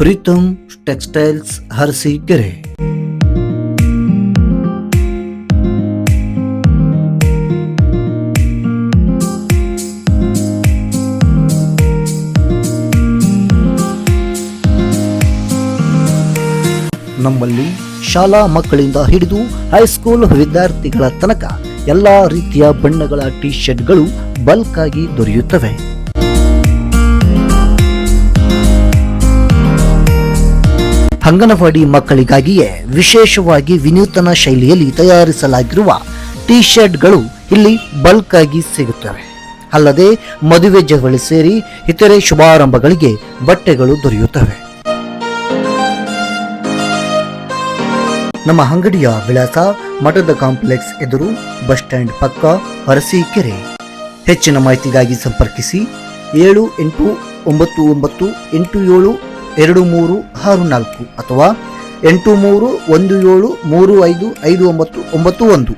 Preetham textiles Arsikere. ನಮ್ಮಲ್ಲಿ ಶಾಲಾ ಮಕ್ಕಳಿಂದ ಹಿಡಿದು ಹೈಸ್ಕೂಲ್ ವಿದ್ಯಾರ್ಥಿಗಳ ತನಕ ಎಲ್ಲಾ ರೀತಿಯ ಬಣ್ಣಗಳ ಟಿ ಶರ್ಟ್ಗಳು ಬಲ್ಕ್ ಆಗಿ ದೊರೆಯುತ್ತವೆ. ಅಂಗನವಾಡಿ ಮಕ್ಕಳಿಗಾಗಿಯೇ ವಿಶೇಷವಾಗಿ ವಿನೂತನ ಶೈಲಿಯಲ್ಲಿ ತಯಾರಿಸಲಾಗಿರುವ ಟಿ ಶರ್ಟ್ಗಳು ಇಲ್ಲಿ ಬಲ್ಕ್ ಆಗಿ ಸಿಗುತ್ತವೆ. ಅಲ್ಲದೆ ಮದುವೆ ಜವಳಿ ಸೇರಿ ಇತರೆ ಶುಭಾರಂಭಗಳಿಗೆ ಬಟ್ಟೆಗಳು ದೊರೆಯುತ್ತವೆ. ನಮ್ಮ ಅಂಗಡಿಯ ವಿಳಾಸ ಮಠದ ಕಾಂಪ್ಲೆಕ್ಸ್ ಎದುರು, ಬಸ್ ಸ್ಟ್ಯಾಂಡ್ ಪಕ್ಕ, ಅರಸೀಕೆರೆ. ಹೆಚ್ಚಿನ ಮಾಹಿತಿಗಾಗಿ ಸಂಪರ್ಕಿಸಿ 7899872364 ಅಥವಾ 8317355991.